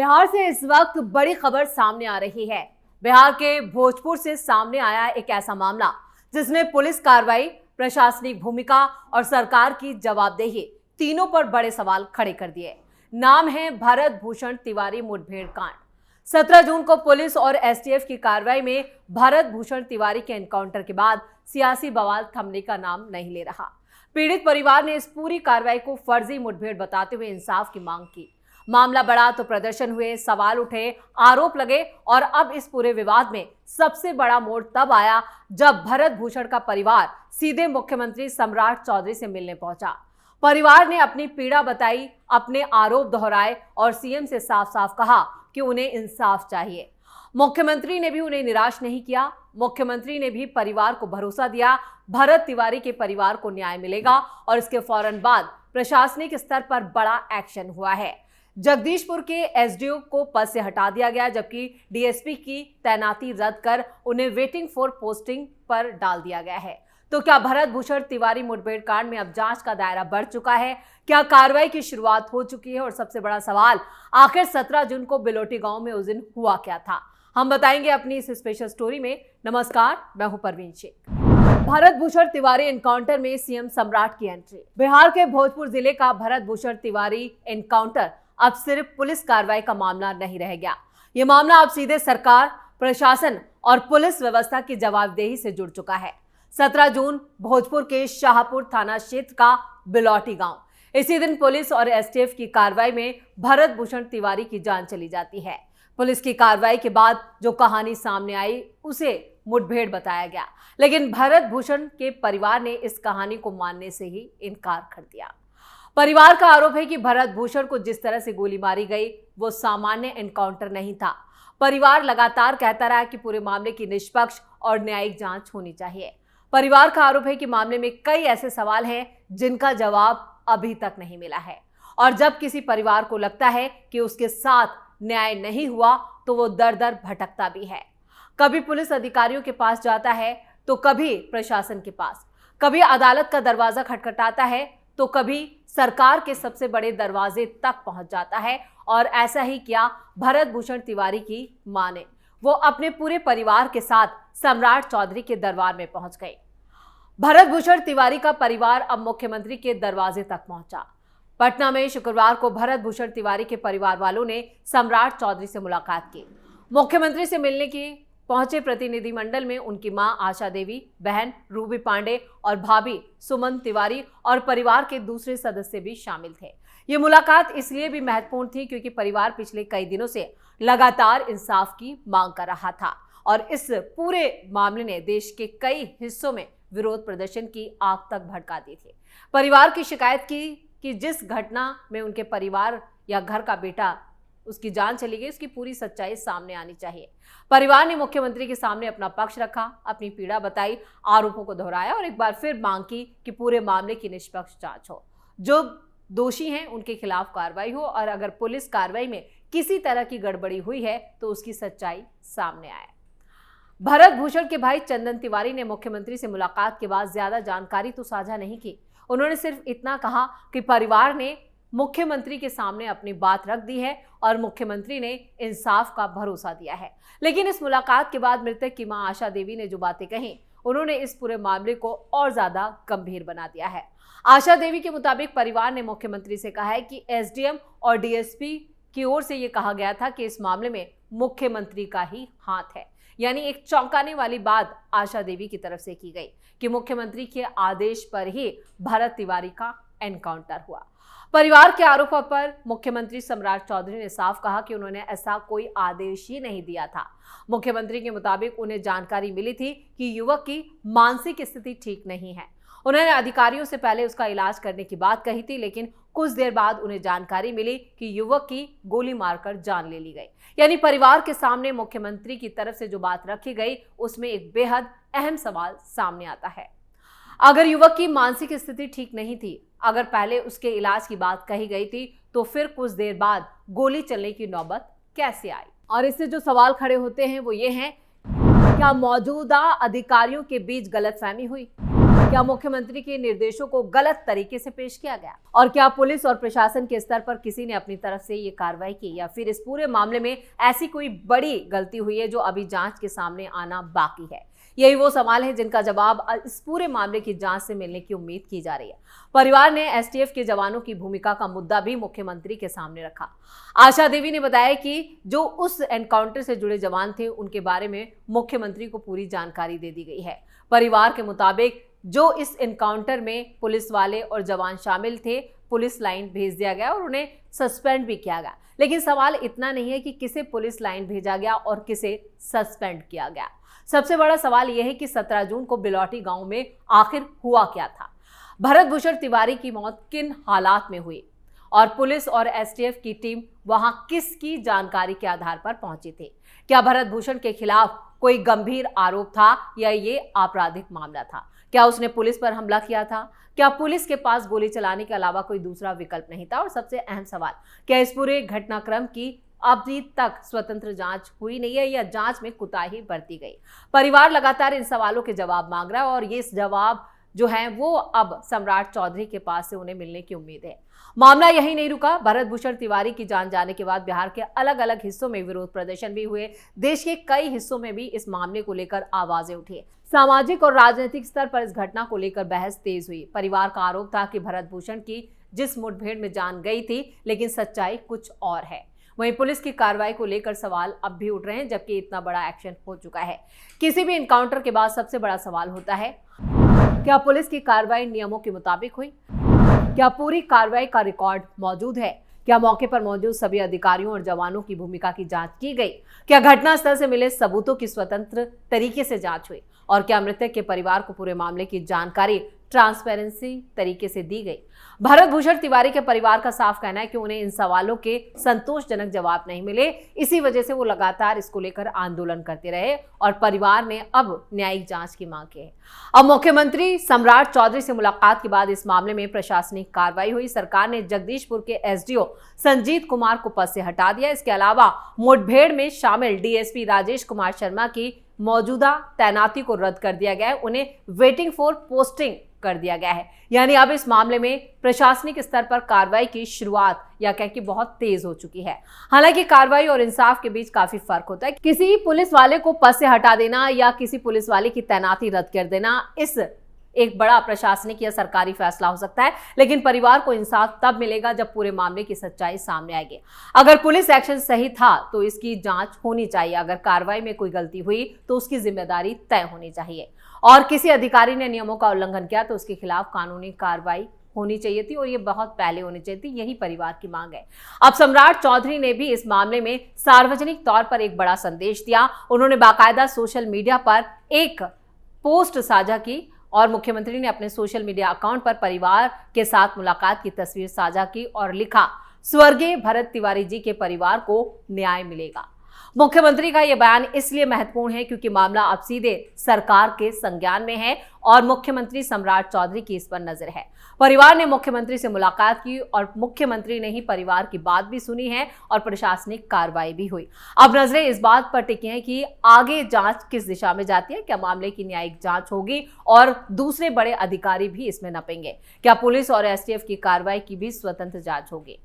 बिहार से इस वक्त बड़ी खबर सामने आ रही है। बिहार के भोजपुर से सामने आया एक ऐसा मामला जिसमें पुलिस कार्रवाई, प्रशासनिक भूमिका और सरकार की जवाबदेही तीनों पर बड़े सवाल खड़े कर दिए। नाम है भरत भूषण तिवारी मुठभेड़ कांड। 17 जून को पुलिस और एसटीएफ की कार्रवाई में भरत भूषण तिवारी के एनकाउंटर के बाद सियासी बवाल थमने का नाम नहीं ले रहा। पीड़ित परिवार ने इस पूरी कार्रवाई को फर्जी मुठभेड़ बताते हुए इंसाफ की मांग की। मामला बढ़ा तो प्रदर्शन हुए, सवाल उठे, आरोप लगे और अब इस पूरे विवाद में सबसे बड़ा मोड़ तब आया जब भरत भूषण का परिवार सीधे मुख्यमंत्री सम्राट चौधरी से मिलने पहुंचा। परिवार ने अपनी पीड़ा बताई, अपने आरोप दोहराए और सीएम से साफ साफ कहा कि उन्हें इंसाफ चाहिए। मुख्यमंत्री ने भी उन्हें निराश नहीं किया। मुख्यमंत्री ने भी परिवार को भरोसा दिया भरत तिवारी के परिवार को न्याय मिलेगा और इसके फौरन बाद प्रशासनिक स्तर पर बड़ा एक्शन हुआ है। जगदीशपुर के एसडीओ को पद से हटा दिया गया, जबकि डीएसपी की तैनाती रद्द कर उन्हें वेटिंग फॉर पोस्टिंग पर डाल दिया गया है। तो क्या भरत भूषण तिवारी मुठभेड़ कांड में अब जांच का दायरा बढ़ चुका है? क्या कार्रवाई की शुरुआत हो चुकी है? और सबसे बड़ा सवाल, आखिर 17 जून को बिलोटी गांव में उस दिन हुआ क्या था? हम बताएंगे अपनी इस स्पेशल स्टोरी में। नमस्कार, मैं हूं परवीन शेख। भरत भूषण तिवारी एनकाउंटर में सीएम सम्राट की एंट्री। बिहार के भोजपुर जिले का भरत भूषण तिवारी एनकाउंटर अब सिर्फ पुलिस कार्रवाई का मामला नहीं रह गया। यह मामला अब सीधे सरकार, प्रशासन और पुलिस व्यवस्था की जवाबदेही से जुड़ चुका है। 17 जून भोजपुर के शाहपुर थाना क्षेत्र का बिलौटी गांव। इसी दिन पुलिस और एसटीएफ की कार्रवाई में भरत भूषण तिवारी की जान चली जाती है। पुलिस की कार्रवाई के बाद जो कहानी सामने आई उसे मुठभेड़ बताया गया, लेकिन भरत भूषण के परिवार ने इस कहानी को मानने से ही इनकार कर दिया। परिवार का आरोप है कि भरत भूषण को जिस तरह से गोली मारी गई वो सामान्य एनकाउंटर नहीं था। परिवार लगातार कहता रहा कि पूरे मामले की निष्पक्ष और न्यायिक जांच होनी चाहिए। परिवार का आरोप है कि मामले में कई ऐसे सवाल हैं जिनका जवाब अभी तक नहीं मिला है, और जब किसी परिवार को लगता है कि उसके साथ न्याय नहीं हुआ तो वो दर दर भटकता भी है। कभी पुलिस अधिकारियों के पास जाता है तो कभी प्रशासन के पास, कभी अदालत का दरवाजा खटखटाता है तो कभी सरकार के सबसे बड़े दरवाजे तक पहुंच जाता है। और ऐसा ही किया भरत भूषण तिवारी की मां ने। वो अपने पूरे परिवार के साथ सम्राट चौधरी के दरबार में पहुंच गए। भरत भूषण तिवारी का परिवार अब मुख्यमंत्री के दरवाजे तक पहुंचा। पटना में शुक्रवार को भरत भूषण तिवारी के परिवार वालों ने सम्राट चौधरी से मुलाकात की। मुख्यमंत्री से मिलने की पहुंचे प्रतिनिधिमंडल में उनकी मां आशा देवी, बहन रूबी पांडे और भाभी सुमन तिवारी और परिवार के दूसरे सदस्य भी शामिल थे। ये मुलाकात इसलिए भी महत्वपूर्ण थी क्योंकि परिवार पिछले कई दिनों से लगातार इंसाफ की मांग कर रहा था और इस पूरे मामले ने देश के कई हिस्सों में विरोध प्रदर्शन की आग तक भड़का दी थी। परिवार की शिकायत की कि जिस घटना में उनके परिवार या घर का बेटा उसकी जान चली गई, उसकी पूरी सच्चाई सामने आनी चाहिए। परिवार ने मुख्यमंत्री के सामने अपना पक्ष रखा, अपनी पीड़ा बताई, आरोपों को दोहराया और एक बार फिर मांग की कि पूरे मामले की निष्पक्ष जांच हो, जो दोषी हैं उनके खिलाफ कार्रवाई हो और अगर पुलिस कार्रवाई में किसी तरह की गड़बड़ी हुई है तो उसकी सच्चाई सामने आए। भरत भूषण के भाई चंदन तिवारी ने मुख्यमंत्री से मुलाकात के बाद ज्यादा जानकारी तो साझा नहीं की। उन्होंने सिर्फ इतना कहा कि परिवार ने मुख्यमंत्री के सामने अपनी बात रख दी है और मुख्यमंत्री ने इंसाफ का भरोसा दिया है। लेकिन इस मुलाकात के बाद मृतक की मां आशा देवी ने जो बातें कही, उन्होंने इस पूरे मामले को और ज्यादा गंभीर बना दिया है। आशा देवी के मुताबिक परिवार ने मुख्यमंत्री से कहा है कि एसडीएम और डीएसपी की ओर से यह कहा गया था कि इस मामले में मुख्यमंत्री का ही हाथ है। यानी एक चौंकाने वाली बात आशा देवी की तरफ से की गई कि मुख्यमंत्री के आदेश पर ही भरत तिवारी का एनकाउंटर हुआ। परिवार के आरोपों पर मुख्यमंत्री सम्राट चौधरी ने साफ कहा कि उन्होंने ऐसा कोई आदेश ही नहीं दिया था। मुख्यमंत्री के मुताबिक उन्हें जानकारी मिली थी कि युवक की मानसिक स्थिति ठीक नहीं है। उन्होंने अधिकारियों से पहले उसका इलाज करने की बात कही थी, लेकिन कुछ देर बाद उन्हें जानकारी मिली कि युवक की गोली मारकर जान ले ली गई। यानी परिवार के सामने मुख्यमंत्री की तरफ से जो बात रखी गई उसमें एक बेहद अहम सवाल सामने आता है। अगर युवक की मानसिक स्थिति ठीक नहीं थी, अगर पहले उसके इलाज की बात कही गई थी, तो फिर कुछ देर बाद गोली चलने की नौबत कैसे आई? और इससे जो सवाल खड़े होते हैं वो ये हैं, क्या मौजूदा अधिकारियों के बीच गलतफहमी हुई? क्या मुख्यमंत्री के निर्देशों को गलत तरीके से पेश किया गया और क्या पुलिस और प्रशासन के स्तर पर किसी ने अपनी तरफ से ये कार्रवाई की या फिर इस पूरे मामले में ऐसी कोई बड़ी गलती हुई है जो अभी जांच के सामने आना बाकी है? यही वो सवाल है जिनका जवाब इस पूरे मामले की जांच से मिलने की उम्मीद की जा रही है। परिवार ने एसटीएफ के जवानों की भूमिका का मुद्दा भी मुख्यमंत्री के सामने रखा। आशा देवी ने बताया कि जो उस एनकाउंटर से जुड़े जवान थे उनके बारे में मुख्यमंत्री को पूरी जानकारी दे दी गई है। परिवार के मुताबिक जो इस एनकाउंटर में पुलिस वाले और जवान शामिल थे, पुलिस लाइन भेज दिया गया और उन्हें सस्पेंड भी किया गया। लेकिन सवाल इतना नहीं है कि किसे पुलिस लाइन भेजा गया और किसे सस्पेंड किया गया। सबसे बड़ा सवाल यह है कि 17 जून को बिलौटी गांव में आखिर हुआ क्या था? भरत भूषण तिवारी की मौत किन हालात में हुई और पुलिस और एसटीएफ की टीम वहां किसकी जानकारी के आधार पर पहुंची थी? क्या भरत भूषण के खिलाफ कोई गंभीर आरोप था या ये आपराधिक मामला था? क्या उसने पुलिस पर हमला किया था? क्या पुलिस के पास गोली चलाने के अलावा कोई दूसरा विकल्प नहीं था? और सबसे अहम सवाल, क्या इस पूरे घटनाक्रम की अभी तक स्वतंत्र जांच हुई नहीं है या जांच में कुताही बरती गई? परिवार लगातार इन सवालों के जवाब मांग रहा है और ये जवाब जो है वो अब सम्राट चौधरी के पास से उन्हें मिलने की उम्मीद है। मामला यही नहीं रुका। भरत भूषण तिवारी की जान जाने के बाद बिहार के अलग अलग हिस्सों में विरोध प्रदर्शन भी हुए। देश के कई हिस्सों में भी इस मामले को लेकर आवाजें उठी। सामाजिक और राजनीतिक स्तर पर इस घटना को लेकर बहस तेज हुई। परिवार का आरोप था कि भरत भूषण की जिस मुठभेड़ में जान गई थी, लेकिन सच्चाई कुछ और है। वहीं पुलिस की कार्रवाई को लेकर सवाल अब भी उठ रहे हैं, जबकि इतना बड़ा एक्शन हो चुका है। किसी भी एनकाउंटर के बाद सबसे बड़ा सवाल होता है, क्या पुलिस की कार्रवाई नियमों के मुताबिक हुई? क्या पूरी कार्रवाई का रिकॉर्ड मौजूद है? क्या मौके पर मौजूद सभी अधिकारियों और जवानों की भूमिका की जांच की गई? क्या घटनास्थल से मिले सबूतों की स्वतंत्र तरीके से जांच हुई? और क्या मृतक के परिवार को पूरे मामले की जानकारी ट्रांसपेरेंसी तरीके से दी गई? भरत भूषण तिवारी के परिवार का साफ कहना है कि उन्हें इन सवालों के संतोषजनक जवाब नहीं मिले। इसी वजह से वो लगातार इसको लेकर आंदोलन करते रहे और परिवार ने अब न्यायिक जांच की मांग की है। अब मुख्यमंत्री सम्राट चौधरी से मुलाकात के बाद इस मामले में प्रशासनिक कार्रवाई हुई। सरकार ने जगदीशपुर के एसडीओ संजीत कुमार को पद से हटा दिया। इसके अलावा मुठभेड़ में शामिल डीएसपी राजेश कुमार शर्मा की मौजूदा तैनाती को रद्द कर दिया गया है। उन्हें वेटिंग फॉर पोस्टिंग कर दिया गया है। यानी अब इस मामले में प्रशासनिक स्तर पर कार्रवाई की शुरुआत या कह कि बहुत तेज हो चुकी है। हालांकि कार्रवाई और इंसाफ के बीच काफी फर्क होता है। किसी पुलिस वाले को पद से हटा देना या किसी पुलिस वाले की तैनाती रद्द कर देना, इस एक बड़ा प्रशासनिक या सरकारी फैसला हो सकता है, लेकिन परिवार को इंसाफ तब मिलेगा जब पूरे मामले की सच्चाई सामने आएगी। अगर पुलिस एक्शन सही था तो इसकी जांच होनी चाहिए। अगर कार्रवाई में कोई गलती हुई तो उसकी जिम्मेदारी तय होनी चाहिए और किसी अधिकारी ने नियमों का उल्लंघन किया तो उसके खिलाफ कानूनी कार्रवाई होनी चाहिए थी और ये बहुत पहले होनी चाहिए थी। यही परिवार की मांग है। अब सम्राट चौधरी ने भी इस मामले में सार्वजनिक तौर पर एक बड़ा संदेश दिया। उन्होंने बाकायदा सोशल मीडिया पर एक पोस्ट साझा की और मुख्यमंत्री ने अपने सोशल मीडिया अकाउंट पर परिवार के साथ मुलाकात की तस्वीर साझा की और लिखा, स्वर्गीय भरत तिवारी जी के परिवार को न्याय मिलेगा। मुख्यमंत्री का यह बयान इसलिए महत्वपूर्ण है क्योंकि मामला अब सीधे सरकार के संज्ञान में है और मुख्यमंत्री सम्राट चौधरी की इस पर नजर है। परिवार ने मुख्यमंत्री से मुलाकात की और मुख्यमंत्री ने ही परिवार की बात भी सुनी है और प्रशासनिक कार्रवाई भी हुई। अब नजरें इस बात पर टिकी हैं कि आगे जांच किस दिशा में जाती है। क्या मामले की न्यायिक जांच होगी और दूसरे बड़े अधिकारी भी इसमें नपेंगे? क्या पुलिस और एसटीएफ की कार्रवाई की भी स्वतंत्र जांच होगी?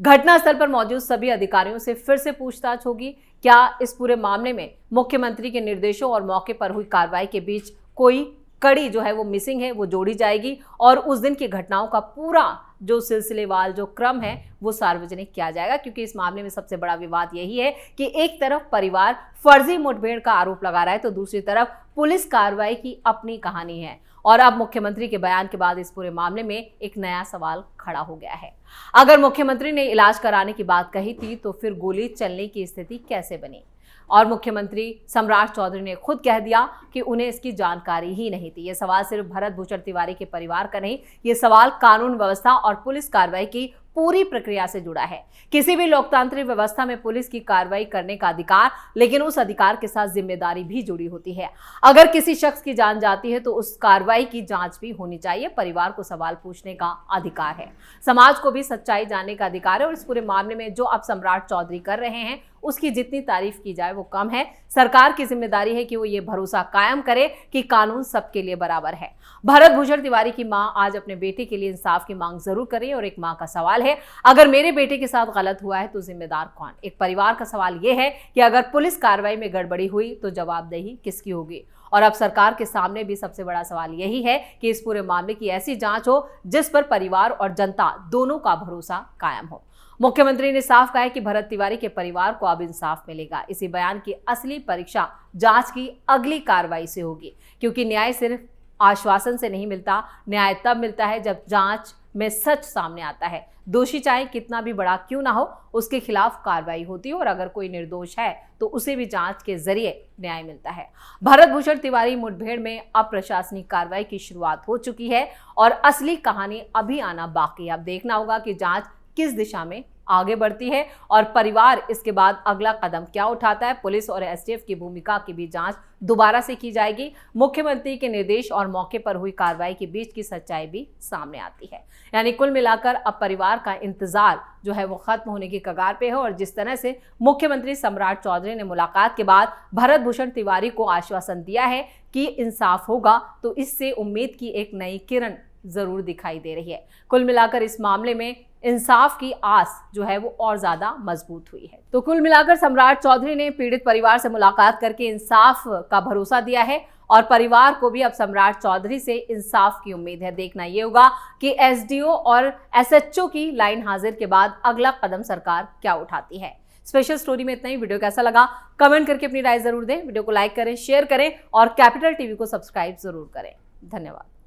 घटनास्थल पर मौजूद सभी अधिकारियों से फिर से पूछताछ होगी? क्या इस पूरे मामले में मुख्यमंत्री के निर्देशों और मौके पर हुई कार्रवाई के बीच कोई कड़ी जो है वो मिसिंग है, वो जोड़ी जाएगी और उस दिन की घटनाओं का पूरा जो सिलसिलेवार जो क्रम है वो सार्वजनिक किया जाएगा? क्योंकि इस मामले में सबसे बड़ा विवाद यही है कि एक तरफ परिवार फर्जी मुठभेड़ का आरोप लगा रहा है तो दूसरी तरफ पुलिस कार्रवाई की अपनी कहानी है। और अब मुख्यमंत्री के बयान के बाद इस पूरे मामले में एक नया सवाल खड़ा हो गया है। अगर मुख्यमंत्री ने इलाज कराने की बात कही थी तो फिर गोली चलने की स्थिति कैसे बनी? और मुख्यमंत्री सम्राट चौधरी ने खुद कह दिया कि उन्हें इसकी जानकारी ही नहीं थी। ये सवाल सिर्फ भरत भूषण तिवारी के परिवार का नहीं, ये सवाल कानून व्यवस्था और पुलिस कार्रवाई की पूरी प्रक्रिया से जुड़ा है। किसी भी लोकतांत्रिक व्यवस्था में पुलिस की कार्रवाई करने का अधिकार, लेकिन उस अधिकार के साथ जिम्मेदारी भी जुड़ी होती है। अगर किसी शख्स की जान जाती है तो उस कार्रवाई की जांच भी होनी चाहिए। परिवार को सवाल पूछने का अधिकार है, समाज को भी सच्चाई जानने का अधिकार है। और इस पूरे मामले में जो अब सम्राट चौधरी कर रहे हैं उसकी जितनी तारीफ की जाए वो कम है। सरकार की जिम्मेदारी है कि वो ये भरोसा कायम करे कि कानून सबके लिए बराबर है। भरत भूषण तिवारी की मां आज अपने बेटे के लिए इंसाफ की मांग जरूर करें। और एक मां का सवाल है, अगर मेरे बेटे के साथ गलत हुआ है तो जिम्मेदार कौन? एक परिवार का सवाल यह है कि अगर पुलिस कार्रवाई में गड़बड़ी हुई तो जवाबदेही किसकी होगी? और अब सरकार के सामने भी सबसे बड़ा सवाल यही है कि इस पूरे मामले की ऐसी जांच हो जिस पर परिवार और जनता दोनों का भरोसा कायम हो। मुख्यमंत्री ने साफ कहा है कि भरत तिवारी के परिवार को अब इंसाफ मिलेगा। इसी बयान की असली परीक्षा जांच की अगली कार्रवाई से होगी, क्योंकि न्याय सिर्फ आश्वासन से नहीं मिलता। न्याय तब मिलता है जब जांच में सच सामने आता है। दोषी चाहे कितना भी बड़ा क्यों ना हो, उसके खिलाफ कार्रवाई होती है। और अगर कोई निर्दोष है तो उसे भी जांच के जरिए न्याय मिलता है। भरत भूषण तिवारी मुठभेड़ में अब प्रशासनिक कार्रवाई की शुरुआत हो चुकी है और असली कहानी अभी आना बाकी है। अब देखना होगा कि जांच किस दिशा में आगे बढ़ती है और परिवार इसके बाद अगला कदम क्या उठाता है। पुलिस और एसटीएफ की भूमिका की भी जांच दोबारा से की जाएगी। मुख्यमंत्री के निर्देश और मौके पर हुई कार्रवाई के बीच की सच्चाई भी सामने आती है। यानी कुल मिलाकर अब परिवार का इंतजार जो है वो खत्म होने की कगार पे है। और जिस तरह से मुख्यमंत्री सम्राट चौधरी ने मुलाकात के बाद भरत भूषण तिवारी को आश्वासन दिया है कि इंसाफ होगा, तो इससे उम्मीद की एक नई किरण जरूर दिखाई दे रही है। कुल मिलाकर इस मामले में इंसाफ की आस जो है वो और ज्यादा मजबूत हुई है। तो कुल मिलाकर सम्राट चौधरी ने पीड़ित परिवार से मुलाकात करके इंसाफ का भरोसा दिया है और परिवार को भी अब सम्राट चौधरी से इंसाफ की उम्मीद है। देखना ये होगा कि एसडीओ और एसएचओ की लाइन हाजिर के बाद अगला कदम सरकार क्या उठाती है। स्पेशल स्टोरी में इतना ही। वीडियो कैसा लगा कमेंट करके अपनी राय जरूर दें। वीडियो को लाइक करें, शेयर करें और कैपिटल टीवी को सब्सक्राइब जरूर करें। धन्यवाद।